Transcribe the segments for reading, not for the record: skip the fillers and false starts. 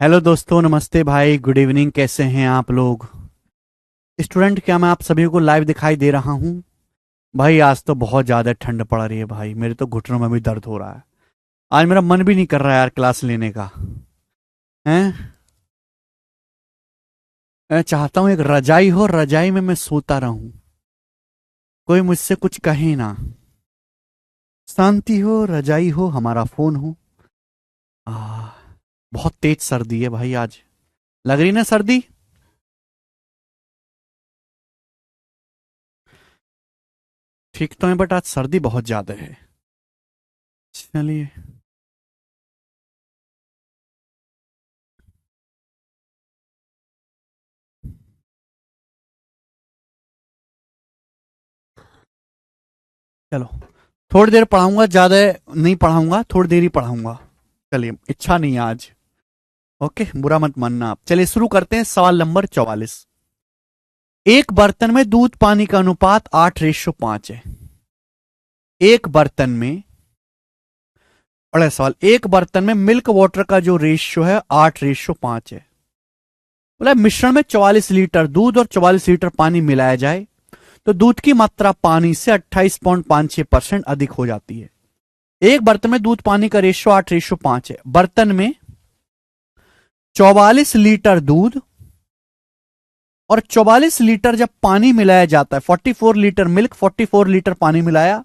Hello दोस्तों, नमस्ते भाई, गुड इवनिंग। कैसे हैं आप लोग? स्टूडेंट, क्या मैं आप सभी को लाइव दिखाई दे रहा हूं? भाई आज तो बहुत ज़्यादा ठंड पड़ रही है भाई, मेरे तो घुटनों में भी दर्द हो रहा है। आज मेरा मन भी नहीं कर रहा है यार क्लास लेने का। हैं? मैं चाहता हूँ एक रजाई हो, रजाई में मैं सोता रहूं, कोई मुझसे कुछ कहे ना। शांति हो, रजाई हो, हमारा फोन हो। आ, बहुत तेज सर्दी है भाई आज। लग रही ना सर्दी? ठीक तो है बट आज सर्दी बहुत ज्यादा है। चलिए। चलो, थोड़ी देर पढ़ाऊंगा, ज्यादा नहीं पढ़ाऊंगा, थोड़ी देर ही पढ़ाऊंगा। चलिए, इच्छा नहीं है आज। ओके, बुरा मत मानना आप। चलिए शुरू करते हैं। सवाल नंबर 44। एक बर्तन में दूध पानी का अनुपात 8:5 है। एक बर्तन में, बड़ा सवाल, एक बर्तन में मिल्क वाटर का जो रेशियो है 8:5 है। बोला मिश्रण में 44 लीटर दूध और 44 लीटर पानी मिलाया जाए तो दूध की मात्रा पानी से 28.56% अधिक हो जाती है। एक बर्तन में दूध पानी का रेशियो 8:5 है। बर्तन में 44 लीटर दूध और 44 लीटर जब पानी मिलाया जाता है, 44 लीटर मिल्क, 44 लीटर पानी मिलाया,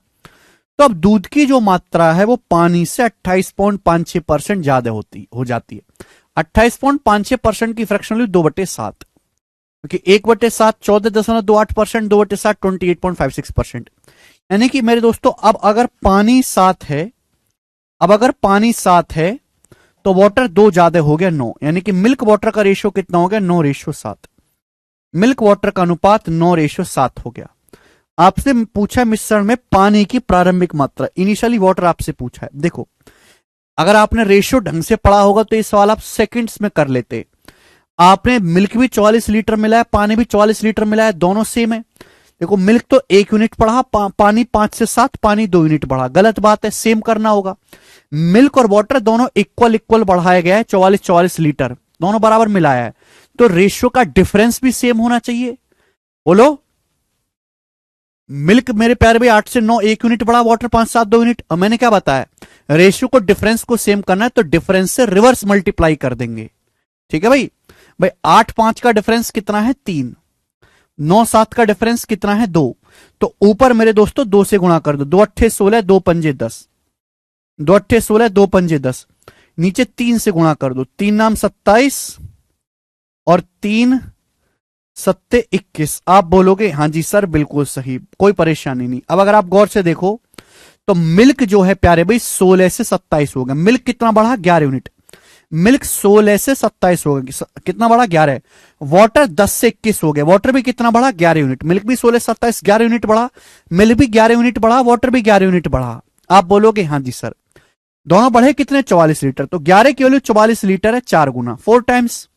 तो अब दूध की जो मात्रा है वो पानी से 28.56% ज्यादा हो जाती है। 28.56% की फ्रैक्शन वैल्यू 2/7, क्योंकि 1/7 14.28%, 2/7 28.56%। यानी कि मेरे दोस्तों, अब अगर पानी 7 है, अब अगर पानी 7 है तो वाटर 2 ज्यादा हो गया 9, यानी कि मिल्क वाटर का रेशियो कितना हो गया? 9:7। मिल्क वाटर का अनुपात 9:7 हो गया। आपसे पूछा मिश्रण में पानी की प्रारंभिक मात्रा, इनिशियली वाटर आपसे पूछा है। देखो, अगर आपने रेशियो ढंग से पढ़ा होगा तो ये सवाल आप सेकंड्स में कर लेते। आपने मिल्क भी 44 लीटर मिलाया, पानी भी 44 लीटर मिलाया, दोनों सेम है। देखो, मिल्क तो 1 यूनिट बढ़ा, पानी 5 से 7, पानी 2 यूनिट बढ़ा। गलत बात है, सेम करना होगा। मिल्क और वाटर दोनों इक्वल इक्वल बढ़ाया गया है, 44-44 लीटर दोनों बराबर मिलाया है, तो रेशियो का डिफरेंस भी सेम होना चाहिए। बोलो। मिल्क मेरे प्यारे भाई 8 से 9 1 यूनिट बढ़ा, वाटर 5-7 2 यूनिट। और मैंने क्या बताया, रेशियो को डिफरेंस को सेम करना है तो डिफरेंस से रिवर्स मल्टीप्लाई कर देंगे। ठीक है भाई। भाई 8-5 का डिफरेंस कितना है? 3। 9-7 का डिफरेंस कितना है? 2। तो ऊपर मेरे दोस्तों 2 से गुणा कर दो। 2 8 16, 2 5 10, 2 8 16, 2 5 10। नीचे 3 से गुणा कर दो, 3 नाम 27 और 3 7 21। आप बोलोगे हाँ जी सर बिल्कुल सही, कोई परेशानी नहीं। अब अगर आप गौर से देखो तो मिल्क जो है प्यारे भाई 16 से 27 हो गया। मिल्क कितना बढ़ा? 11 यूनिट। मिल्क 16 से 27 हो गया, कितना बढ़ा? 11। वाटर 10 से 21 हो गया, वाटर भी कितना बढ़ा? 11 यूनिट। मिल्क भी 16 से 27, 11 यूनिट बढ़ा। मिल्क भी 11 यूनिट बढ़ा, वाटर भी 11 यूनिट बढ़ा। आप बोलोगे हाँ जी सर। दोनों बढ़े कितने? 44 लीटर। तो 11 की वैल्यू 44 लीटर है, 4 गुना, 4 टाइम्स।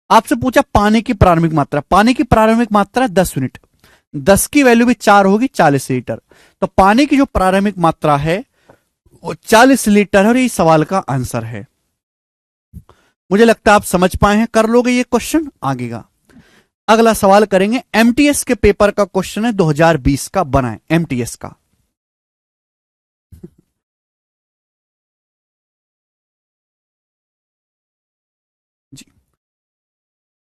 आपसे पूछा पानी की प्रारंभिक मात्रा, पानी की प्रारंभिक मात्रा 10 यूनिट। 10 की वैल्यू भी 4 होगी, 40 लीटर। तो पानी की जो प्रारंभिक मात्रा है वो 40 लीटर है और ये सवाल का आंसर है। मुझे लगता है आप समझ पाए हैं, कर लोगे ये क्वेश्चन। आगे का अगला सवाल करेंगे। एमटीएस के पेपर का क्वेश्चन है, 2020 का बना है एमटीएस का। जी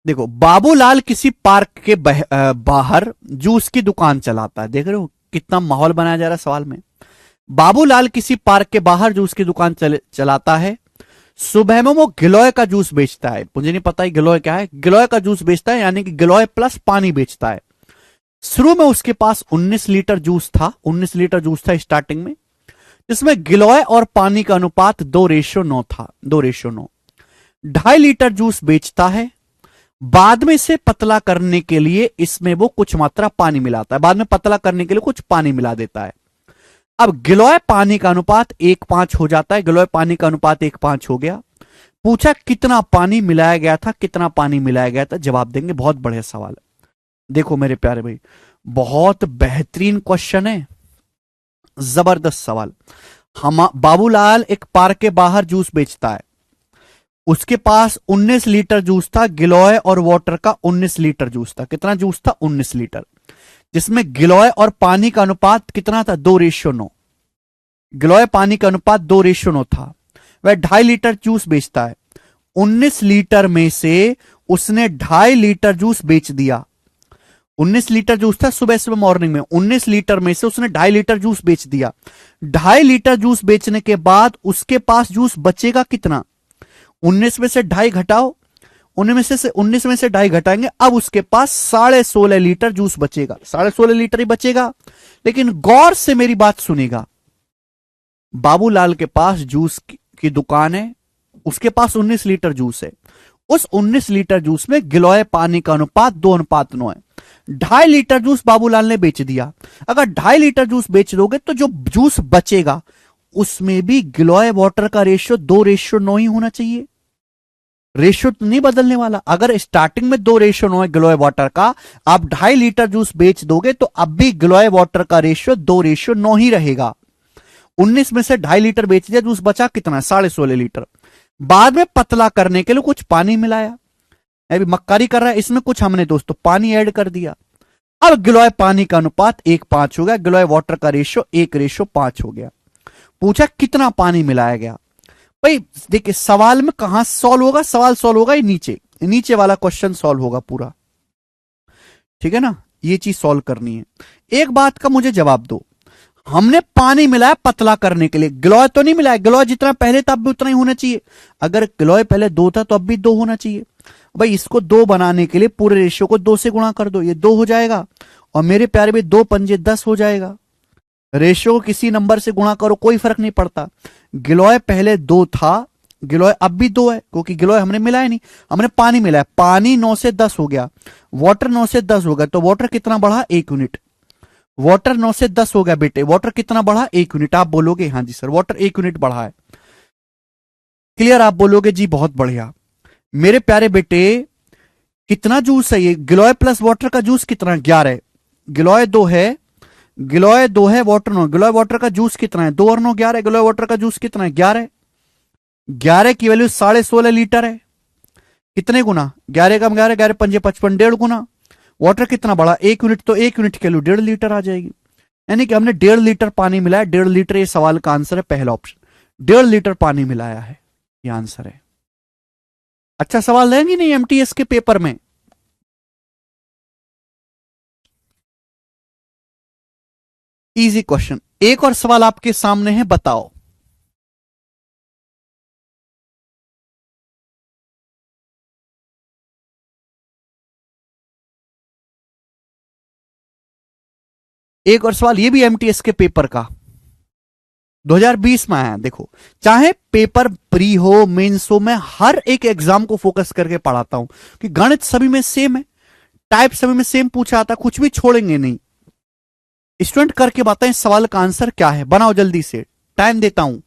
देखो, बाबूलाल किसी पार्क के बाहर जूस की दुकान चलाता है। देख रहे हो कितना माहौल बनाया जा रहा है सवाल में। बाबूलाल किसी पार्क के बाहर जूस की दुकान चलाता है। सुबह में वो गिलोय का जूस बेचता है। मुझे नहीं पता गिलोय क्या है। गिलोय का जूस बेचता है, यानी कि गिलोय प्लस पानी बेचता है। शुरू में उसके पास 19 लीटर जूस था, 19 लीटर जूस था स्टार्टिंग में, जिसमें गिलोय और पानी का अनुपात 2:9 था, 2:9। 2.5 लीटर जूस बेचता है। बाद में इसे पतला करने के लिए इसमें वो कुछ मात्रा पानी मिलाता है, बाद में पतला करने के लिए कुछ पानी मिला देता है। अब गिलोय पानी का अनुपात 1:5 हो जाता है। गिलोय पानी का अनुपात 1:5 हो गया। पूछा कितना पानी मिलाया गया था, कितना पानी मिलाया गया था? जवाब देंगे। बहुत बढ़िया सवाल है। देखो मेरे प्यारे भाई, बहुत बेहतरीन क्वेश्चन है, जबरदस्त सवाल। हम बाबूलाल एक पार्क के बाहर जूस बेचता है। उसके पास 19 लीटर जूस था, गिलोय और वाटर का 19 लीटर जूस था। कितना जूस था? 19 लीटर, जिसमें गिलोय और पानी का अनुपात कितना था? 2:9। गिलोय पानी का अनुपात 2:9 था। वह 2.5 लीटर जूस बेचता है। 19 लीटर में से उसने 2.5 लीटर जूस बेच दिया। 19 लीटर जूस था सुबह सुबह मॉर्निंग में, 19 लीटर में से उसने 2.5 लीटर जूस बेच दिया। 2.5 लीटर जूस बेचने के बाद उसके पास जूस बचेगा कितना? 19 में से 2.5 घटाओ, 19 में से 2.5 घटाएंगे, अब उसके पास 16.5 लीटर जूस बचेगा। 16.5 लीटर ही बचेगा। लेकिन गौर से मेरी बात सुनेगा, बाबूलाल के पास जूस की दुकान है, उसके पास 19 लीटर जूस है। उस 19 लीटर जूस में गिलोय पानी का अनुपात 2:9 है। 2.5 लीटर जूस बाबूलाल ने बेच दिया। अगर 2.5 लीटर जूस बेच दोगे तो जो जूस बचेगा उसमें भी गिलोय वाटर का रेशियो 2:9 ही होना चाहिए। रेशियो तो नहीं बदलने वाला। अगर स्टार्टिंग में 2:9 है गिलोय वाटर का, आप 2.5 लीटर जूस बेच दोगे तो अब भी गिलोय वाटर का रेशियो 2:9 ही रहेगा। 19 में से 2.5 लीटर बेच दिया, जूस बचा कितना? 16.5 लीटर। बाद में पतला करने के लिए कुछ पानी मिलाया, अभी मक्कारी कर रहा है, इसमें कुछ हमने दोस्तों पानी ऐड कर दिया। अब गिलोय पानी का अनुपात 1:5 हो गया, गिलोय वाटर का रेशियो 1:5 हो गया। पूछा कितना पानी मिलाया गया? भाई देखिए, सवाल में कहां सॉल्व होगा? सवाल सॉल्व होगा ये नीचे, नीचे वाला क्वेश्चन सॉल्व होगा पूरा। ठीक है ना, ये चीज सॉल्व करनी है। एक बात का मुझे जवाब दो, हमने पानी मिलाया पतला करने के लिए, गिलोय तो नहीं मिलाया। गिलोय जितना पहले था अब भी उतना ही होना चाहिए। अगर गिलोय पहले 2 था तो अब भी 2 होना चाहिए। भाई इसको 2 बनाने के लिए पूरे रेशियो को 2 से गुणा कर दो, ये 2 हो जाएगा। और मेरे प्यारे भी 2 पंजे 10 हो जाएगा। रेशियो को किसी नंबर से गुणा करो, कोई फर्क नहीं पड़ता। गिलोय पहले 2 था, गिलोय अब भी 2 है, क्योंकि गिलोय हमने मिलाया नहीं, हमने पानी मिलाया। पानी 9 से 10 हो गया, वाटर 9 से 10 हो गया, तो वाटर कितना बढ़ा? 1 यूनिट। वाटर 9 से 10 हो गया बेटे, वाटर कितना बढ़ा? 1 यूनिट। आप बोलोगे हाँ जी सर वाटर 1 यूनिट बढ़ा है। क्लियर? आप बोलोगे जी बहुत बढ़िया। मेरे प्यारे बेटे, कितना जूस है ये? गिलोय प्लस वाटर का जूस कितना? 11। गिलोय 2 है, गिलोय 2 है, वाटर 9। गिलोय वाटर का जूस कितना है? 2 और 9 11। गिलोय वाटर का जूस कितना है? 11। 11 की वैल्यू 16.5 लीटर है। कितने गुना? 11 का 11, 11 पंजे 55, 1.5 गुना। वाटर कितना बढ़ा? 1 यूनिट, तो 1 यूनिट की वैल्यू 1.5 लीटर आ जाएगी। यानी कि हमने 1.5 लीटर पानी मिलाया। 1.5 लीटर ये सवाल का आंसर है, पहला ऑप्शन। 1.5 लीटर पानी मिलाया है, ये आंसर है। अच्छा सवाल देंगे नहीं एमटीएस के पेपर में? Easy question. एक और सवाल आपके सामने है, बताओ। एक और सवाल, ये भी एमटीएस के पेपर का 2020 में आया। देखो, चाहे पेपर प्री हो मेंस हो, मैं हर एक एग्जाम को फोकस करके पढ़ाता हूं कि गणित सभी में सेम है, टाइप सभी में सेम पूछा आता, कुछ भी छोड़ेंगे नहीं। स्टूडेंट करके बताएं सवाल का आंसर क्या है, बनाओ जल्दी से, टाइम देता हूं।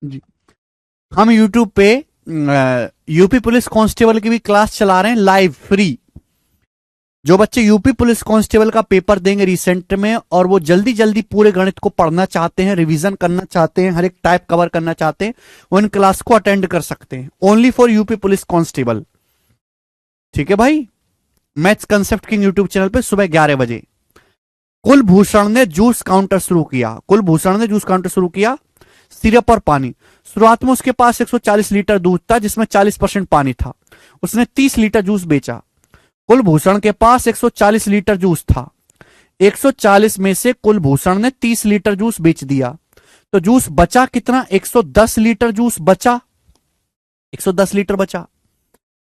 जी, हम यूट्यूब पे यूपी पुलिस कांस्टेबल की भी क्लास चला रहे हैं लाइव फ्री। जो बच्चे यूपी पुलिस कांस्टेबल का पेपर देंगे रिसेंट में और वो जल्दी जल्दी पूरे गणित को पढ़ना चाहते हैं, रिवीजन करना चाहते हैं, हर एक टाइप कवर करना चाहते हैं, वो इन क्लास को अटेंड कर सकते हैं। Only for UP police constable. ठीक है भाई। Maths concept king YouTube channel पे सुबह 11 बजे। कुलभूषण ने जूस काउंटर शुरू किया। कुलभूषण ने जूस काउंटर शुरू किया, सिरप और पानी। शुरुआत में उसके पास 140 लीटर दूध था जिसमें 40% पानी था। उसने 30 लीटर जूस बेचा। कुलभूषण के पास 140 लीटर जूस था। 140 में से कुलभूषण ने 30 लीटर जूस बेच दिया, तो जूस बचा कितना? 110 लीटर जूस बचा। 110 लीटर बचा।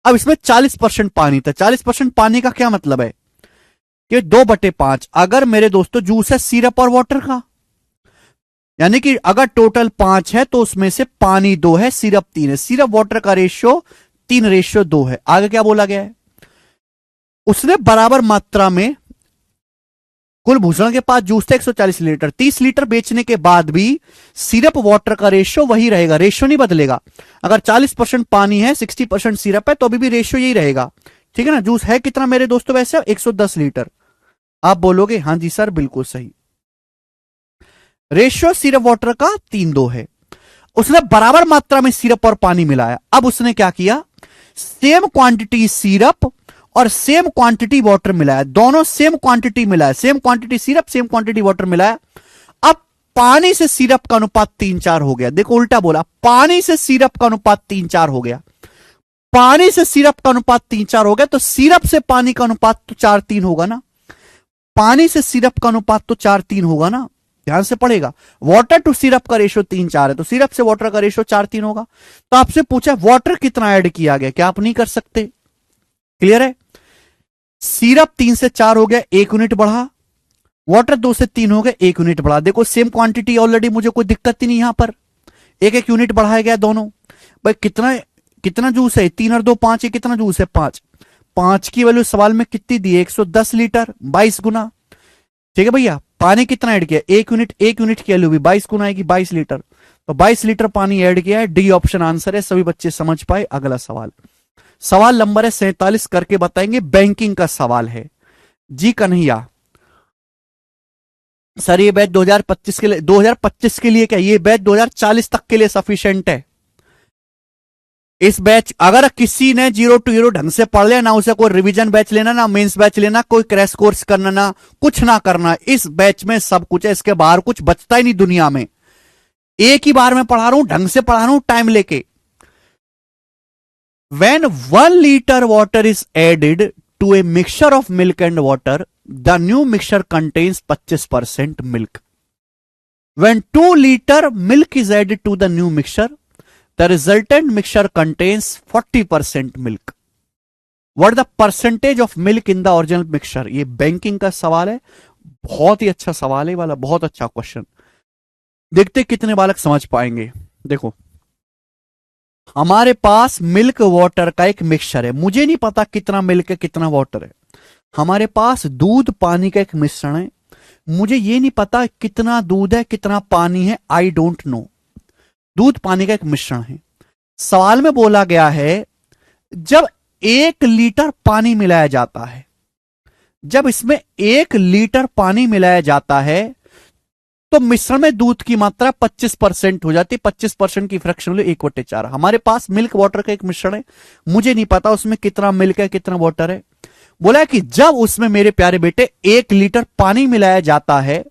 अब इसमें 40% पानी था। 40% पानी का क्या मतलब है कि 2/5 अगर मेरे दोस्तों जूस है सिरप और वाटर का, यानी कि अगर टोटल 5 है तो उसमें से पानी 2 है, सिरप 3 है। सिरप वाटर का रेशियो 3:2 है। आगे क्या बोला गया है? उसने बराबर मात्रा में, कुलभूषण के पास जूस था 140 लीटर, 30 लीटर बेचने के बाद भी सिरप वाटर का रेशियो वही रहेगा, रेशियो नहीं बदलेगा। अगर 40% पानी है 60% सिरप है तो अभी भी रेशियो यही रहेगा। ठीक है ना। जूस है कितना मेरे दोस्तों वैसे? 110 लीटर। आप बोलोगे हाँ जी सर बिल्कुल सही। रेशियो सिरप वाटर का 3:2 है। उसने बराबर मात्रा में सिरप और पानी मिलाया। अब उसने क्या किया? सेम क्वांटिटी सिरप और सेम क्वांटिटी वाटर मिलाया। दोनों सेम क्वांटिटी मिलाया, same quantity syrup same quantity water मिलाया। अब पानी से सिरप का अनुपात 3:4 हो गया। देखो उल्टा बोला, पानी से सिरप का अनुपात 3:4 हो गया। पानी से सिरप का अनुपात 3:4 हो गया तो सिरप से पानी का अनुपात तो 4:3 होगा ना। पानी से सिरप का अनुपात तो 4:3 होगा ना। ध्यान से पड़ेगा। वाटर टू सिरप का रेशियो 3:4 है तो सिरप से वाटर का रेशियो 4:3 होगा। तो आपसे पूछा वाटर कितना ऐड किया गया, क्या आप नहीं कर सकते? क्लियर है। सिरप 3 से 4 हो गया, 1 यूनिट बढ़ा। वाटर 2 से 3 हो गया, 1 यूनिट बढ़ा। देखो सेम क्वांटिटी ऑलरेडी, मुझे कोई दिक्कत ही नहीं यहां पर। 1-1 यूनिट बढ़ाया गया दोनों। भाई कितना कितना जूस है? 3 और 2 5। ये कितना जूस है? 5। 5 की वैल्यू सवाल में कितनी दी है? 110 लीटर, 22 गुना। ठीक है भैया। पानी कितना ऐड किया? 1 यूनिट। 1 यूनिट की वैल्यू भी 22 गुना आएगी, 22 लीटर। तो 22 लीटर पानी ऐड किया है। डी ऑप्शन आंसर है। सभी बच्चे समझ पाए। अगला सवाल, सवाल नंबर है 47, करके बताएंगे। बैंकिंग का सवाल है। जी कन्हैया सर, ये बैच 2025 के लिए, 2025 के लिए क्या, ये बैच 2040 तक के लिए सफिशिएंट है। इस बैच अगर किसी ने 0 to 0 ढंग से पढ़ लिया ना, उसे कोई रिवीजन बैच लेना ना, मेंस बैच लेना, कोई क्रैश कोर्स करना ना, कुछ ना करना। इस बैच में सब कुछ है, इसके बाहर कुछ बचता ही नहीं दुनिया में। एक ही बार में पढ़ा रहा हूं, ढंग से पढ़ा रहा हूं, टाइम लेके। When 1 liter water is added to a mixture of milk and water, the new mixture contains 25% milk. When 2 liter milk is added to the new mixture, the resultant mixture contains 40% milk. What the percentage of milk in the original mixture? ये banking का सवाल है। बहुत ही अच्छा सवाल है वाला, बहुत अच्छा क्वेश्चन। देखते कितने बालक समझ पाएंगे। देखो हमारे पास मिल्क वाटर का एक मिक्सचर है। मुझे नहीं पता कितना मिल्क है कितना वाटर है। हमारे पास दूध पानी का एक मिश्रण है। मुझे ये नहीं पता कितना दूध है कितना पानी है। I don't know. दूध पानी का एक मिश्रण है। सवाल में बोला गया है जब 1 लीटर पानी मिलाया जाता है, जब इसमें 1 लीटर पानी मिलाया जाता है तो मिश्रण में दूध की मात्रा 25% हो जाती है। 25% की फ्रैक्शन वैल्यू 1/4। हमारे पास मिल्क वाटर का एक मिश्रण है। मुझे नहीं पता उसमें कितना मिल्क है कितना वाटर है। बोला है कि जब उसमें मेरे प्यारे बेटे 1 लीटर पानी मिलाया जाता है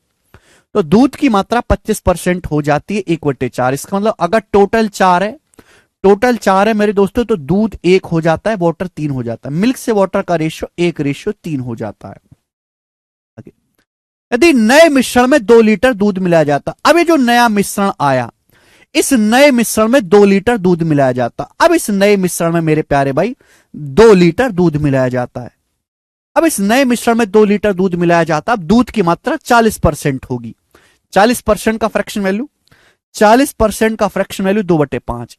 तो दूध की मात्रा 25% हो जाती है 1/4। इसका मतलब अगर टोटल 4 है, टोटल 4 है मेरे दोस्तों, तो दूध 1 हो जाता है, वाटर 3 हो जाता है। मिल्क से वाटर का रेशियो 1:3 हो जाता है। यदि नए मिश्रण में 2 लीटर दूध मिलाया जाता, अब ये जो नया मिश्रण आया, इस नए मिश्रण में 2 लीटर दूध मिलाया जाता। अब इस नए मिश्रण में मेरे प्यारे भाई 2 लीटर दूध मिलाया जाता है। अब इस नए मिश्रण में 2 लीटर दूध मिलाया जाता। अब दूध की मात्रा 40% होगी। 40% का फ्रैक्शन वैल्यू, 40% का फ्रैक्शन वैल्यू 2/5।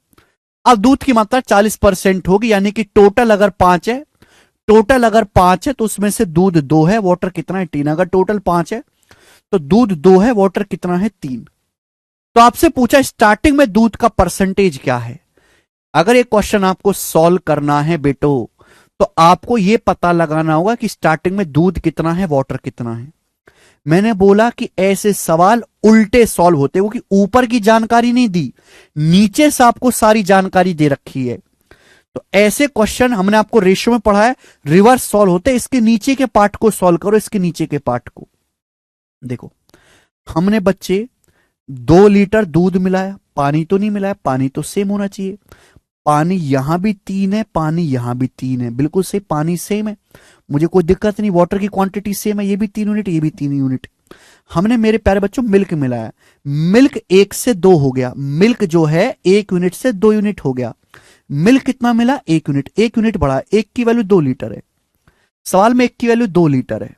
अब दूध की मात्रा 40% होगी, यानी कि टोटल अगर 5 है, टोटल अगर 5 है तो उसमें से दूध 2 है, वाटर कितना है 3। अगर टोटल 5 है तो दूध 2 है, वाटर कितना है 3। तो आपसे पूछा स्टार्टिंग में दूध का परसेंटेज क्या है। अगर ये क्वेश्चन आपको सॉल्व करना है बेटो, तो आपको ये पता लगाना होगा कि स्टार्टिंग में दूध कितना है, वाटर कितना है। मैंने बोला कि ऐसे सवाल उल्टे सॉल्व होते, क्योंकि ऊपर की जानकारी नहीं दी, नीचे से आपको सारी जानकारी दे रखी है। तो ऐसे क्वेश्चन हमने आपको रेशियो में पढ़ा है, रिवर्स सॉल्व होते। इसके नीचे के पार्ट को सॉल्व करो, इसके नीचे के पार्ट को देखो। हमने बच्चे 2 लीटर दूध मिलाया, पानी तो नहीं मिलाया, पानी तो सेम होना चाहिए। पानी यहां भी 3 है, पानी यहां भी 3 है, बिल्कुल से पानी सेम है, मुझे कोई दिक्कत नहीं। वाटर की क्वांटिटी सेम है, ये भी 3 यूनिट, ये भी 3 यूनिट। हमने मेरे प्यारे बच्चों मिल्क मिलाया, मिल्क 1 से 2 हो गया, मिल्क जो है 1 यूनिट से 2 यूनिट हो गया। मिल्क कितना मिला, 1 यूनिट, 1 यूनिट बढ़ा, 1 की वैल्यू 2 लीटर है। सवाल में 1 की वैल्यू 2 लीटर है,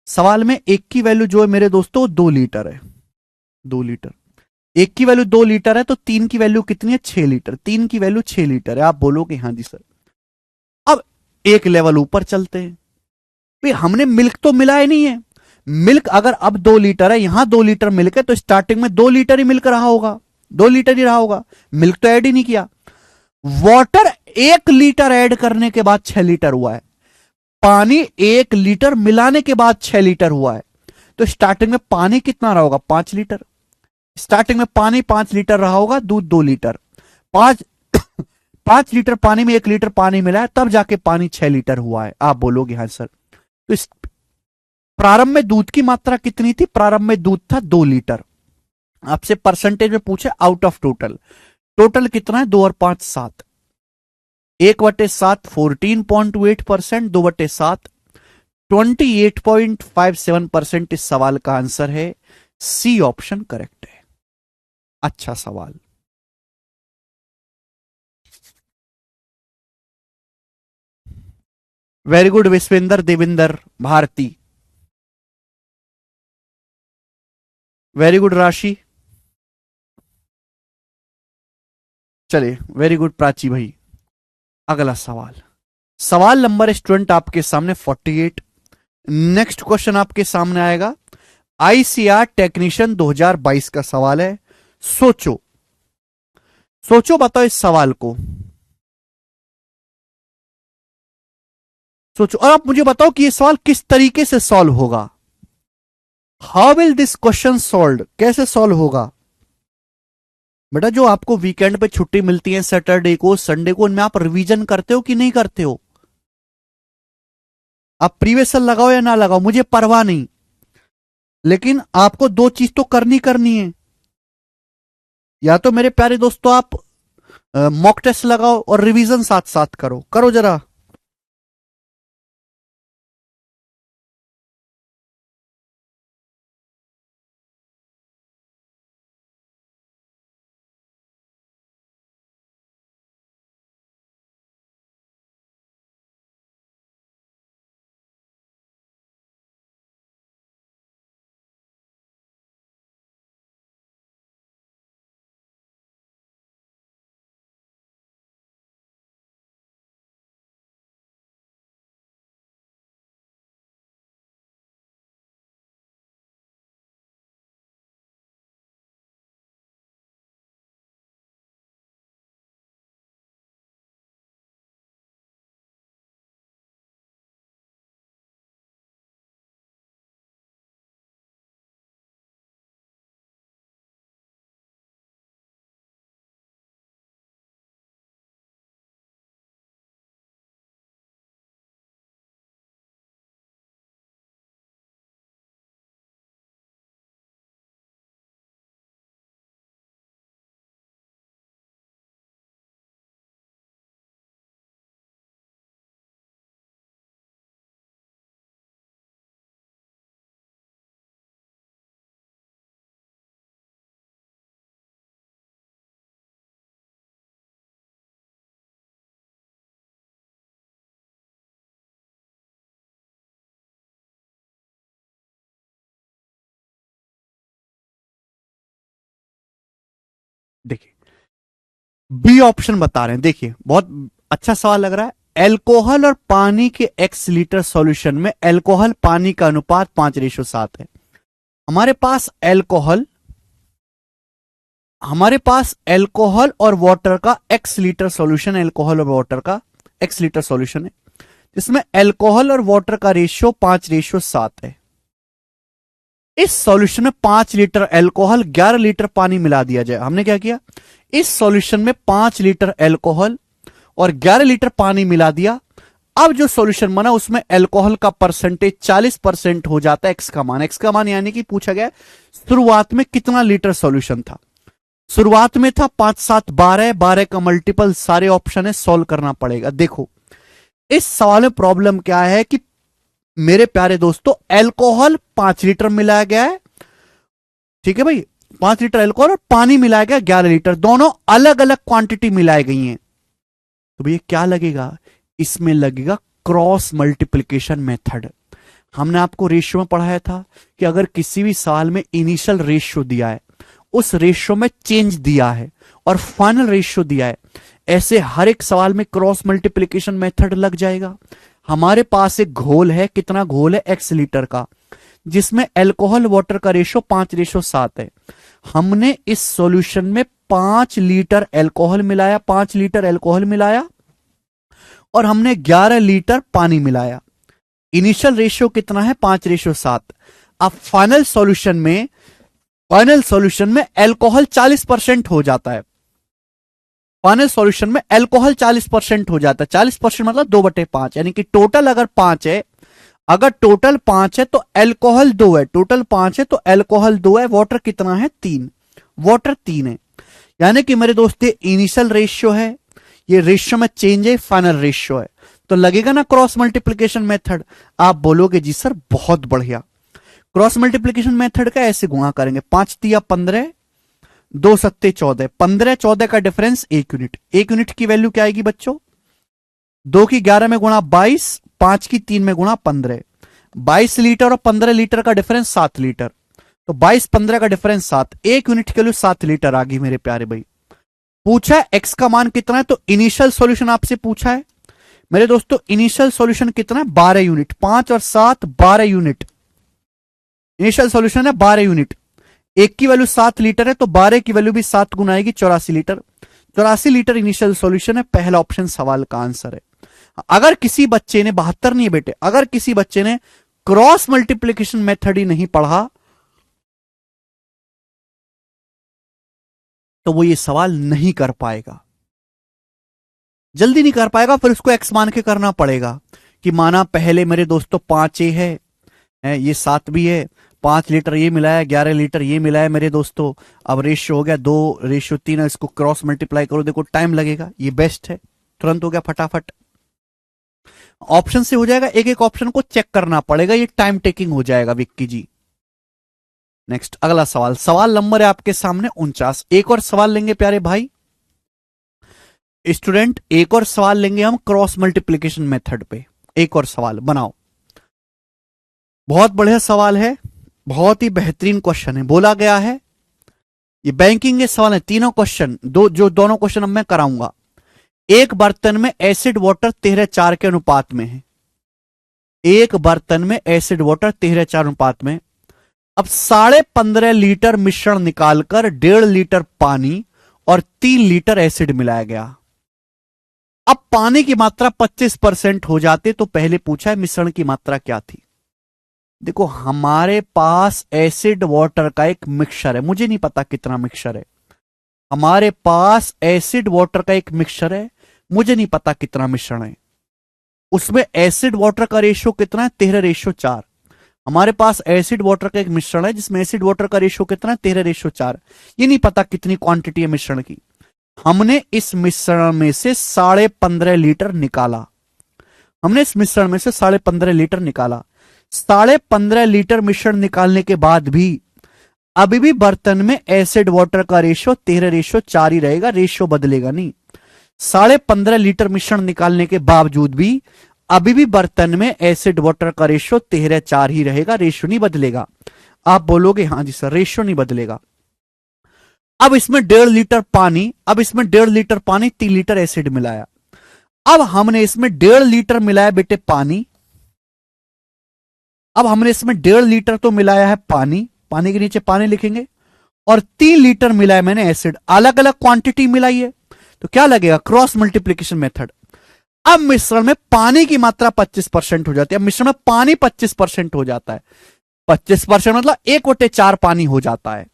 सवाल में 1 की वैल्यू जो है मेरे दोस्तों 2 लीटर है। 2 लीटर, 1 की वैल्यू 2 लीटर है, तो 3 की वैल्यू कितनी है, 6 लीटर। 3 की वैल्यू 6 लीटर है। आप बोलोगे हाँ जी सर। अब एक लेवल ऊपर चलते हैं, भाई हमने मिल्क तो मिलाया नहीं है। मिल्क अगर अब 2 लीटर है, यहां 2 लीटर मिल्क है, तो स्टार्टिंग में 2 लीटर ही मिल्क रहा होगा, 2 लीटर ही रहा होगा, मिल्क तो ऐड ही नहीं किया। वाटर 1 लीटर ऐड करने के बाद 6 लीटर हुआ है, पानी 1 लीटर मिलाने के बाद 6 लीटर हुआ है। तो स्टार्टिंग में पानी कितना रहा होगा, 5 लीटर। स्टार्टिंग में पानी 5 लीटर रहा होगा, दूध 2 लीटर। 5 लीटर पानी में 1 लीटर पानी मिला है, तब जाके पानी 6 लीटर हुआ है। आप बोलोगे हाँ सर। तो इस प्रारंभ में दूध की मात्रा कितनी थी, प्रारंभ में दूध था 2 लीटर। आपसे परसेंटेज में पूछे आउट ऑफ टोटल, टोटल कितना है, 2 और 5 7, 1/7 14.28%, 2/7 28.57%। इस सवाल का आंसर है सी ऑप्शन करेक्ट है। अच्छा सवाल। Very good Vishwendra Devinder Bharti, very good Rashi, चलिए वेरी गुड प्राची भाई। अगला सवाल, सवाल नंबर स्टूडेंट आपके सामने 48। नेक्स्ट क्वेश्चन आपके सामने आएगा, आईसीआर टेक्नीशियन 2022 का सवाल है। सोचो सोचो, बताओ इस सवाल को, सोचो और आप मुझे बताओ कि यह सवाल किस तरीके से सॉल्व होगा। How will this question solve, कैसे सॉल्व होगा। बेटा जो आपको वीकेंड पे छुट्टी मिलती है, सैटरडे को, संडे को, उनमें आप रिवीजन करते हो कि नहीं करते हो। आप प्रीवियस लगाओ या ना लगाओ, मुझे परवाह नहीं, लेकिन आपको 2 चीज तो करनी करनी है। या तो मेरे प्यारे दोस्तों आप मॉक टेस्ट लगाओ और रिवीजन साथ साथ करो, करो जरा। देखिए बी ऑप्शन बता रहे हैं, देखिए बहुत अच्छा सवाल लग रहा है। एल्कोहल और पानी के x लीटर सॉल्यूशन में एल्कोहल पानी का अनुपात 5:7 है। हमारे पास एल्कोहल हमारे पास एल्कोहल और वाटर का x लीटर सॉल्यूशन, एल्कोहल और वाटर का x लीटर सॉल्यूशन है, जिसमें एल्कोहल और वाटर का रेशियो 5:7 है। इस सॉल्यूशन में 5 लीटर एल्कोहल 11 लीटर पानी मिला दिया जाए। हमने क्या किया, इस सॉल्यूशन में 5 लीटर एल्कोहल और 11 लीटर पानी मिला दिया। अब जो सॉल्यूशन बना उसमें एल्कोहल का परसेंटेज 40% हो जाता है। एक्स का मान यानी कि पूछा गया शुरुआत में कितना लीटर सॉल्यूशन था। शुरुआत में था 5 7 12, 12 का मल्टीपल सारे ऑप्शन है, सॉल्व करना पड़ेगा। देखो इस सवाल में प्रॉब्लम क्या है कि मेरे प्यारे दोस्तों एल्कोहल 5 लीटर मिलाया गया है, ठीक है भाई, 5 लीटर एल्कोहल और पानी मिलाया गया 11 लीटर, दोनों अलग अलग क्वांटिटी मिलाई गई हैं। तो भैया क्या लगेगा, इसमें लगेगा क्रॉस मल्टीप्लिकेशन मेथड। हमने आपको रेशियो में पढ़ाया था कि अगर किसी भी सवाल में इनिशियल रेशियो दिया है, उस रेशियो में चेंज दिया है और फाइनल रेशियो दिया है, ऐसे हर एक सवाल में क्रॉस मल्टीप्लिकेशन मेथड लग जाएगा। हमारे पास एक घोल है, कितना घोल है, x लीटर का, जिसमें अल्कोहल वाटर का रेशियो 5:7 है। हमने इस सॉल्यूशन में 5 लीटर अल्कोहल मिलाया, 5 लीटर अल्कोहल मिलाया और हमने 11 लीटर पानी मिलाया। इनिशियल रेशियो कितना है, 5:7। अब फाइनल सॉल्यूशन में अल्कोहल 40% हो जाता है। फाइनल सॉल्यूशन में अल्कोहल 40% हो जाता है। 40% मतलब 2/5, यानी कि टोटल अगर 5 है, अगर टोटल 5 है तो अल्कोहल 2 है, टोटल 5 है तो अल्कोहल 2 है, वाटर कितना है, 3, वाटर 3 है। यानी कि मेरे दोस्त ये इनिशियल रेशियो है, ये रेशियो में चेंज है, फाइनल रेशियो है, तो लगेगा ना क्रॉस मल्टीप्लिकेशन मेथड। आप बोलोगे जी सर बहुत बढ़िया। क्रॉस मल्टीप्लिकेशन मेथड का ऐसे गुणा करेंगे, 5 तिया 15, 2 सत्ते 14, 15 14 का डिफरेंस 1 यूनिट। 1 यूनिट की वैल्यू क्या आएगी बच्चों, 2 की 11 में गुणा 22, 5 की 3 में गुणा 15। 22 लीटर और 15 लीटर का डिफरेंस 7 लीटर, तो 22 15 का डिफरेंस 7, 1 यूनिट के लिए 7 लीटर आ गई मेरे प्यारे भाई। पूछा है एक्स का मान कितना है, तो इनिशियल सॉल्यूशन आपसे पूछा है मेरे दोस्तों, इनिशियल सॉल्यूशन कितना है, 12 यूनिट, 5 और 7 12 यूनिट इनिशियल सॉल्यूशन है, 12 यूनिट। एक की वैल्यू 7 लीटर है तो 12 की वैल्यू भी 7 गुना आएगी, 84 लीटर। 84 लीटर इनिशियल सॉल्यूशन है, पहला ऑप्शन सवाल का आंसर है। अगर किसी बच्चे ने 72 नहीं है बेटे, अगर किसी बच्चे ने क्रॉस मल्टीप्लिकेशन मेथड ही नहीं पढ़ा तो वो ये सवाल नहीं कर पाएगा, जल्दी नहीं कर पाएगा, फिर उसको एक्स मान के करना पड़ेगा कि माना पहले मेरे दोस्तों 5 ए है, ये 7 भी है, 5 लीटर ये मिलाया, 11 लीटर ये मिलाया मेरे दोस्तों, अब रेशियो हो गया 2:3 है, इसको क्रॉस मल्टीप्लाई करो, देखो टाइम लगेगा, ये बेस्ट है, तुरंत हो गया फटाफट। ऑप्शन से हो जाएगा, एक एक ऑप्शन को चेक करना पड़ेगा, ये टाइम टेकिंग हो जाएगा विक्की जी। नेक्स्ट अगला सवाल, सवाल नंबर है आपके सामने 49। एक और सवाल लेंगे प्यारे भाई स्टूडेंट, एक और सवाल लेंगे हम क्रॉस मल्टीप्लिकेशन मेथड पे। एक और सवाल बनाओ, बहुत बढ़िया सवाल है, बहुत ही बेहतरीन क्वेश्चन है। बोला गया है ये बैंकिंग के सवाल है, तीनों क्वेश्चन, दोनों क्वेश्चन अब मैं कराऊंगा। एक बर्तन में एसिड वाटर 13:4 के अनुपात में है, एक बर्तन में एसिड वाटर 13:4 अनुपात में। अब 15.5 लीटर मिश्रण निकालकर 1.5 लीटर पानी और 3 लीटर एसिड मिलाया गया। अब पानी की मात्रा 25% हो जाते तो पहले पूछा है मिश्रण की मात्रा क्या थी। देखो हमारे पास एसिड वाटर का एक मिक्सचर है, मुझे नहीं पता कितना मिक्सचर है, हमारे पास एसिड वाटर का एक मिक्सचर है, मुझे नहीं पता कितना मिश्रण है। उसमें एसिड वाटर का रेशियो कितना है, 13:4। हमारे पास एसिड वाटर का एक मिश्रण है जिसमें एसिड वाटर का रेशियो कितना है, 13:4। ये नहीं पता कितनी क्वांटिटी है मिश्रण की। हमने इस मिश्रण में से 15.5 लीटर निकाला, हमने इस मिश्रण में से 15.5 लीटर निकाला। 15.5 लीटर मिश्रण निकालने के बाद भी अभी भी बर्तन में एसिड वाटर का रेशियो 13:4 ही रहेगा, रेशियो बदलेगा नहीं। 15.5 लीटर मिश्रण निकालने के बावजूद भी अभी भी बर्तन में एसिड वाटर का रेशियो 13:4 ही रहेगा, रेशियो नहीं बदलेगा। आप बोलोगे हाँ जी सर रेशियो नहीं बदलेगा। अब इसमें 1.5 लीटर पानी, अब इसमें 1.5 लीटर पानी 3 लीटर एसिड मिलाया। अब हमने इसमें 1.5 लीटर मिलाया बेटे पानी, अब हमने इसमें 1.5 लीटर तो मिलाया है पानी, पानी के नीचे पानी लिखेंगे, और 3 लीटर मिला है मैंने एसिड, अलग अलग क्वांटिटी मिलाई है, तो क्या लगेगा, क्रॉस मल्टीप्लीकेशन मेथड। अब मिश्रण में पानी की मात्रा 25% हो जाती है, अब मिश्रण में पानी 25% हो जाता है, 25% मतलब 1/4 पानी हो जाता है।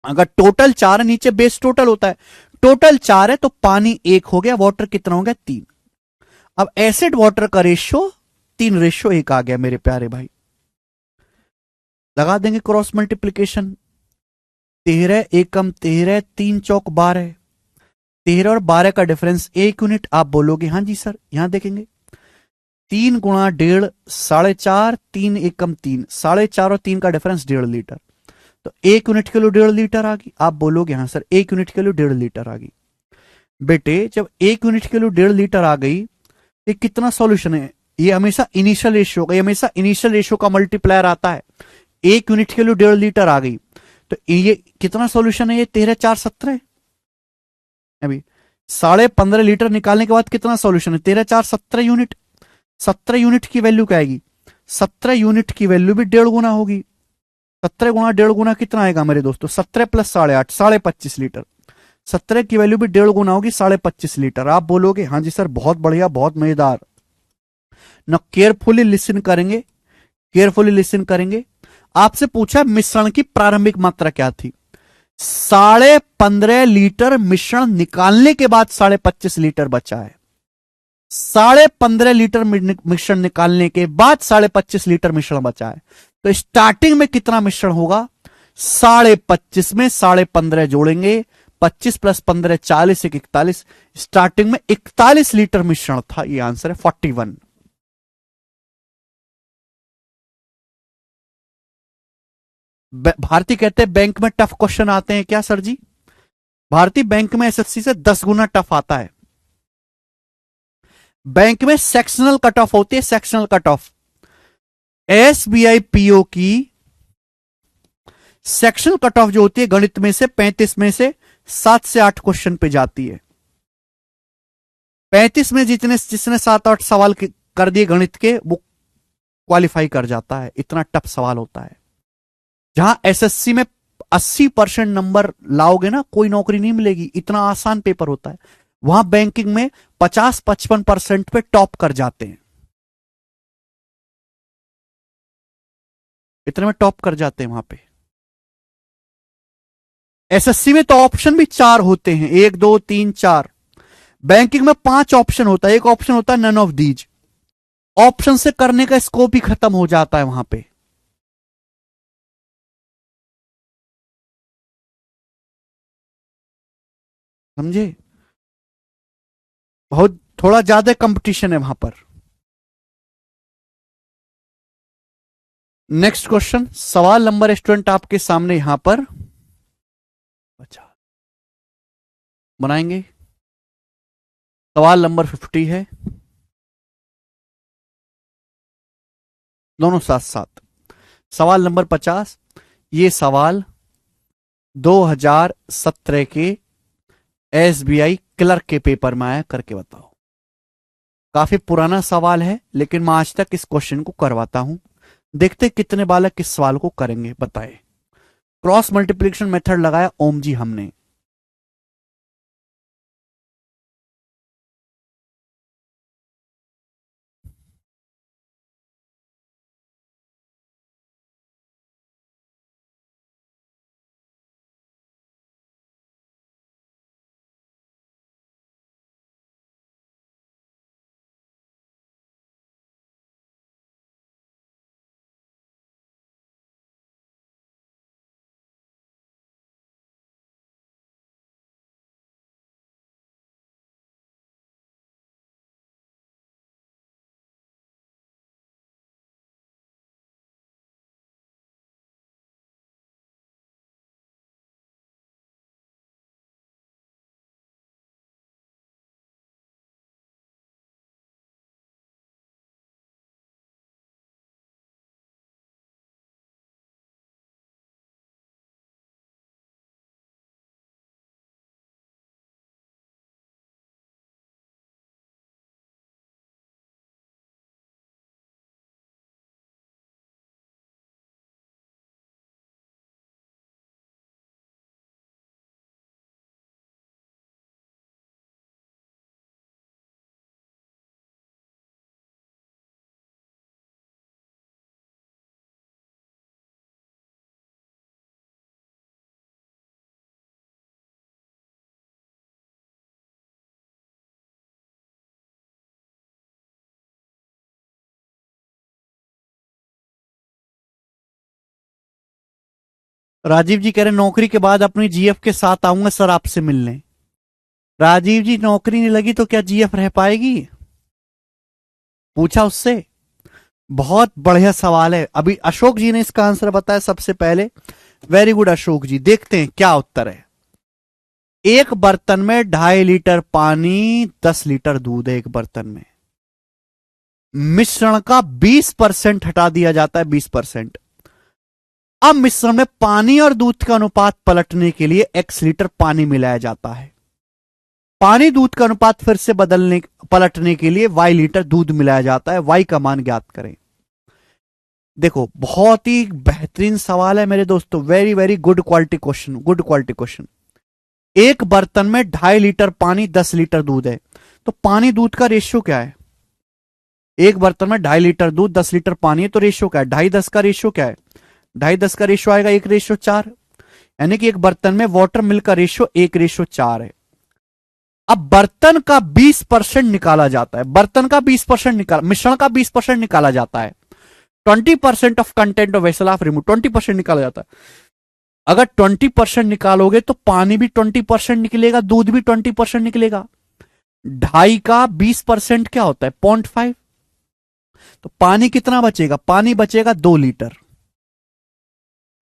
अगर टोटल 4 है, नीचे बेस टोटल होता है, टोटल 4 है तो पानी 1 हो गया, वाटर कितना हो गया 3। अब एसिड वाटर का रेशियो 3:1 आ गया मेरे प्यारे भाई। लगा देंगे क्रॉस मल्टीप्लीकेशन, 13 एकम 13, 3 चौक 12, 13 और 12 का डिफरेंस 1 यूनिट। आप बोलोगे हाँ जी सर, यहां देखेंगे 3 गुणा 1.5 4.5, 3 एकम 3, 4.5 और 3 का डिफरेंस 1.5 लीटर, तो 1 यूनिट के लिए 1.5 लीटर आ गई। आप बोलोगे हाँ सर 1 यूनिट के लिए 1.5 लीटर आ गई। बेटे जब 1 यूनिट के लिए 1.5 लीटर आ गई, ये कितना सॉल्यूशन है, ये हमेशा इनिशियल रेशियो का, ये हमेशा इनिशियल रेशियो का मल्टीप्लायर आता है। 1 यूनिट के लिए 1.5 लीटर आ गई, तो ये कितना सॉल्यूशन है, ये 13 4 17। अभी 15.5 लीटर निकालने के बाद कितना सॉल्यूशन है, 13 4 17 यूनिट। 17 यूनिट की वैल्यू क्या आएगी, 17 यूनिट की वैल्यू भी 1.5 गुना होगी। 17 गुणा 1.5 गुना कितना आएगा मेरे दोस्तों, 17 प्लस 8.5, 25.5 लीटर। 17 की वैल्यू भी 1.5 गुना होगी, 25.5 लीटर। आप बोलोगे हाँ जी सर बहुत बढ़िया, बहुत मजेदार। न केयरफुली लिसन करेंगे, केयरफुली लिसन करेंगे। आपसे पूछा मिश्रण की प्रारंभिक मात्रा क्या थी, 15.5 लीटर मिश्रण निकालने के बाद 25.5 लीटर बचा है। 15.5 लीटर मिश्रण निकालने के बाद 25.5 लीटर मिश्रण बचा है, तो स्टार्टिंग में कितना मिश्रण होगा, 25.5 में 15.5 जोड़ेंगे, 25 प्लस 15 40, 41, स्टार्टिंग में 41 लीटर मिश्रण था। ये आंसर है 41। भारती कहते हैं बैंक में टफ क्वेश्चन आते हैं क्या सर जी, भारती बैंक में एसएससी से 10 गुना टफ आता है। बैंक में सेक्शनल कट ऑफ होती है, sectional cut off. SBI PO की सेक्शनल कट ऑफ जो होती है गणित में से 35 में से 7 से 8 क्वेश्चन पे जाती है। 35 में जितने जिसने 7 8 सवाल कर दिए गणित के, वो क्वालिफाई कर जाता है, इतना टफ सवाल होता है। जहां एसएससी में 80% नंबर लाओगे ना, कोई नौकरी नहीं मिलेगी, इतना आसान पेपर होता है। वहां बैंकिंग में 50-55% पे टॉप कर जाते हैं, इतने में टॉप कर जाते हैं वहां पे। एसएससी में तो ऑप्शन भी 4 होते हैं, 1 2 3 4। बैंकिंग में 5 ऑप्शन होता है, एक ऑप्शन होता है नन ऑफ दीज। ऑप्शन से करने का स्कोप ही खत्म हो जाता है वहां पे। समझे, बहुत थोड़ा ज्यादा कंपटीशन है वहां पर। नेक्स्ट क्वेश्चन, सवाल नंबर स्टूडेंट आपके सामने यहां पर अच्छा बनाएंगे। सवाल नंबर 50 है, दोनों साथ साथ। सवाल नंबर 50, ये सवाल 2017 के एसबीआई क्लर्क के पेपर में आया, करके बताओ। काफी पुराना सवाल है, लेकिन मैं आज तक इस क्वेश्चन को करवाता हूं। देखते कितने बालक किस सवाल को करेंगे, बताए। क्रॉस मल्टीप्लिकेशन मेथड लगाया ओम जी हमने। राजीव जी कह रहे नौकरी के बाद अपनी जीएफ के साथ आऊंगा सर आपसे मिलने। राजीव जी नौकरी नहीं लगी तो क्या जीएफ रह पाएगी? पूछा उससे। बहुत बढ़िया सवाल है। अभी अशोक जी ने इसका आंसर बताया सबसे पहले। वेरी गुड अशोक जी। देखते हैं क्या उत्तर है। एक बर्तन में 2.5 लीटर पानी, 10 लीटर दूध है एक बर्तन में। मिश्रण का 20% हटा दिया जाता है, 20%। अब मिश्रण में पानी और दूध का अनुपात पलटने के लिए x लीटर पानी मिलाया जाता है। पानी दूध का अनुपात फिर से पलटने के लिए y लीटर दूध मिलाया जाता है। y का मान ज्ञात करें। देखो बहुत ही बेहतरीन सवाल है मेरे दोस्तों। Very very good quality question, good quality question. एक बर्तन में 2.5 लीटर पानी, 10 लीटर दूध है, तो पानी दूध का रेशियो क्या है? एक बर्तन में 2.5 लीटर दूध, 10 लीटर पानी है, तो रेशियो क्या है? 2.5-10 का रेशियो क्या है? 2.5-10 का रेशियो आएगा 1:4। यानी कि एक बर्तन में वाटर मिल्क का रेशियो 1:4 है। अब बर्तन का 20% निकाला जाता है। बर्तन का 20% मिश्रण का 20% निकाला जाता है। 20% of content of vessel of remove, 20% निकाला जाता है। अगर 20% निकालोगे तो पानी भी 20% निकलेगा, दूध भी 20% निकलेगा। 2.5 का 20% क्या होता है? 0.5। तो पानी कितना बचेगा? पानी बचेगा 2 लीटर।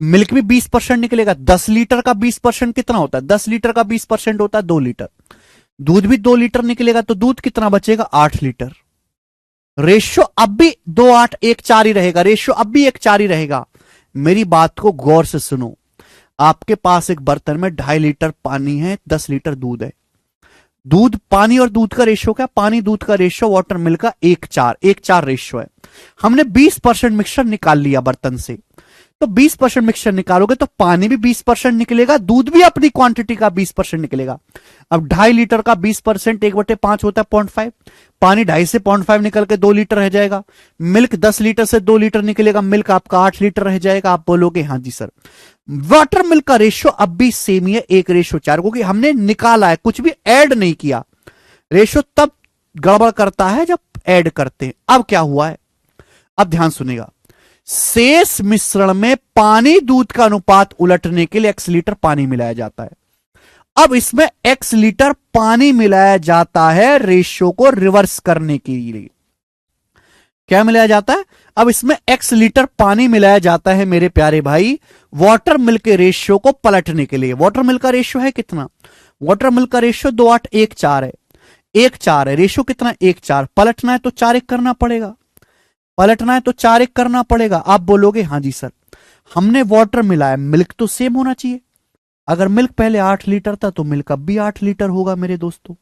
मिल्क भी 20% निकलेगा। 10 लीटर का 20% कितना होता है? 10 लीटर का 20% होता है 2 लीटर। दूध भी 2 लीटर निकलेगा, तो दूध कितना बचेगा? 8 लीटर। रेशियो अब भी 2:8:1:4 ही रहेगा। रेशियो अब भी 1:4 ही रहेगा। मेरी बात को गौर से सुनो। आपके पास एक बर्तन में 2.5 लीटर पानी है, 10 लीटर दूध है। दूध, पानी और दूध का रेशियो क्या? पानी दूध का रेशियो वाटर मिल्क का 1:4 रेशियो है। हमने 20% मिक्सचर निकाल लिया बर्तन से, तो 20% मिक्सचर निकालोगे तो पानी भी 20% निकलेगा, दूध भी अपनी क्वांटिटी का 20% निकलेगा। अब 2.5 लीटर का 20% 1/5 होता है 0.5। पानी 2.5 से 0.5 निकल के 2 लीटर रह जाएगा। मिल्क 10 लीटर से 2 लीटर निकलेगा, मिल्क आपका 8 लीटर रह जाएगा। आप बोलोगे हाँ जी सर। वाटर मिल्क का रेशियो अब भी सेम ही है, 1:4, क्योंकि हमने निकाला है, कुछ भी ऐड नहीं किया। रेशियो तब गड़बड़ करता है जब ऐड करते हैं। अब क्या हुआ है? अब ध्यान सुनेगा। शेष मिश्रण में पानी दूध का अनुपात उलटने के लिए x लीटर पानी मिलाया जाता है। अब इसमें x लीटर पानी मिलाया जाता है रेशियो को रिवर्स करने के लिए। क्या मिलाया जाता है? अब इसमें x लीटर पानी मिलाया जाता है मेरे प्यारे भाई, वाटर मिल्क के रेशियो को पलटने के लिए। वाटर मिल्क का रेशियो है कितना? वाटर मिल्क का रेशियो 2:8:1:4 है। 1:4 है रेशियो, कितना? 1:4। पलटना है तो 4:1 करना पड़ेगा। पलटना है तो 4:1 करना पड़ेगा। आप बोलोगे हाँ जी सर, हमने वाटर मिलाया, मिल्क तो सेम होना चाहिए। अगर मिल्क पहले 8 लीटर था तो मिल्क अब भी 8 लीटर होगा मेरे दोस्तों।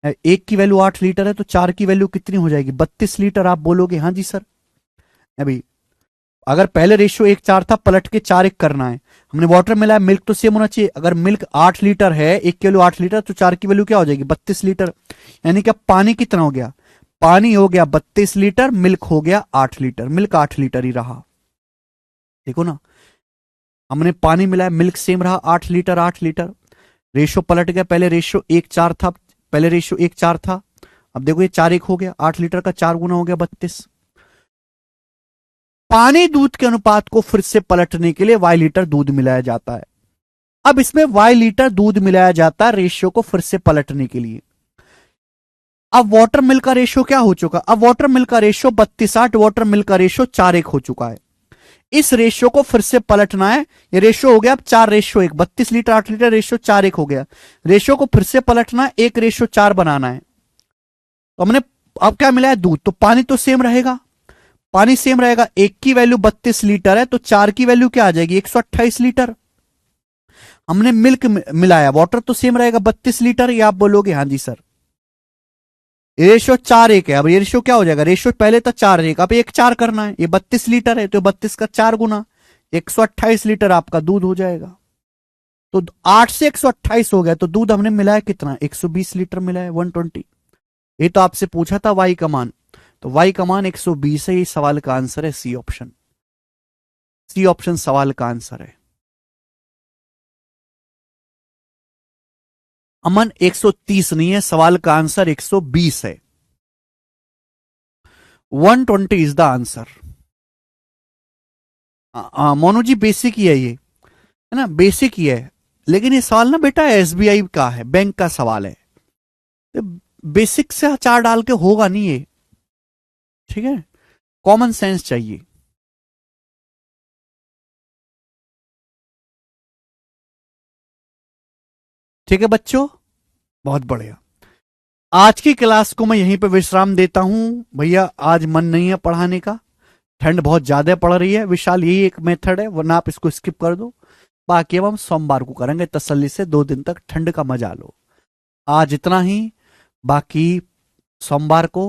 एक की वैल्यू 8 लीटर है तो 4 की वैल्यू कितनी हो जाएगी? 32 लीटर। आप बोलोगे हाँ जी सर। अभी अगर पहले रेशियो 1:4 था, पलट के 4:1 करना है। हमने वाटर मिलाया, मिल्क तो सेम होना चाहिए। अगर मिल्क 8 लीटर है, एक की वैल्यू 8 लीटर, तो 4 की वैल्यू क्या हो जाएगी? 32 लीटर। यानी कि अब पानी कितना हो गया? पानी हो गया 32 लीटर, मिल्क हो गया 8 लीटर। मिल्क 8 लीटर ही रहा। देखो ना, हमने पानी मिलाया, मिल्क सेम रहा, 8 लीटर 8 लीटर। रेशियो पलट गया, पहले रेशियो 1:4 था, पहले रेशियो 1:4 था, अब देखो ये 4:1 हो गया। 8 लीटर का 4 गुना हो गया 32। पानी दूध के अनुपात को फिर से पलटने के लिए y लीटर दूध मिलाया जाता है। अब इसमें y लीटर दूध मिलाया जाता है रेशियो को फिर से पलटने के लिए। अब वाटर मिल्क का रेशियो क्या हो चुका? अब वाटर मिल्क का रेशियो 32:8, वाटर मिल्क का रेशियो 4:1 हो चुका है। इस रेशियो को फिर से पलटना है। ये रेशियो हो गया अब 4:1, 32 लीटर 8 लीटर, रेशियो 4:1 हो गया। रेशियो को फिर से पलटना है, 1:4 बनाना है। तो हमने अब क्या मिला है? दूध। तो पानी तो सेम रहेगा, पानी सेम रहेगा। एक की वैल्यू 32 लीटर है तो 4 की वैल्यू क्या आ जाएगी? 128 लीटर। हमने मिल्क मिलाया, वाटर तो सेम रहेगा 32 लीटर। ये आप बोलोगे हाँ जी सर। रेशियो 4:1 है। अब ये रेशियो क्या हो जाएगा? रेशियो पहले था 4:1, अब 1:4 करना है। ये 32 लीटर है तो 32 का 4 गुना, 128 लीटर आपका दूध हो जाएगा। तो 8 से 128 हो गया, तो दूध हमने मिलाया कितना? 120 लीटर मिलाया, 120। ये तो आपसे पूछा था वाई का मान, तो वाई का मान 120 है। ये सवाल का आंसर है सी ऑप्शन। सी ऑप्शन सवाल का आंसर है। अमन 130 नहीं है, सवाल का आंसर 120 है। 120 is the answer. Monu ji basic ही है ये। है ना, बेसिक ही है। लेकिन ये सवाल ना बेटा एसबीआई का है, बैंक का सवाल है, तो बेसिक से 4 डाल के होगा नहीं ये, ठीक है, कॉमन सेंस चाहिए। ठीक है बच्चों, बहुत बढ़िया। आज की क्लास को मैं यहीं पे विश्राम देता हूं भैया, आज मन नहीं है पढ़ाने का, ठंड बहुत ज्यादा पड़ रही है। विशाल यही एक मेथड है, वरना आप इसको स्किप कर दो। बाकी अब हम सोमवार को करेंगे तसल्ली से, 2 दिन तक ठंड का मजा लो। आज इतना ही, बाकी सोमवार को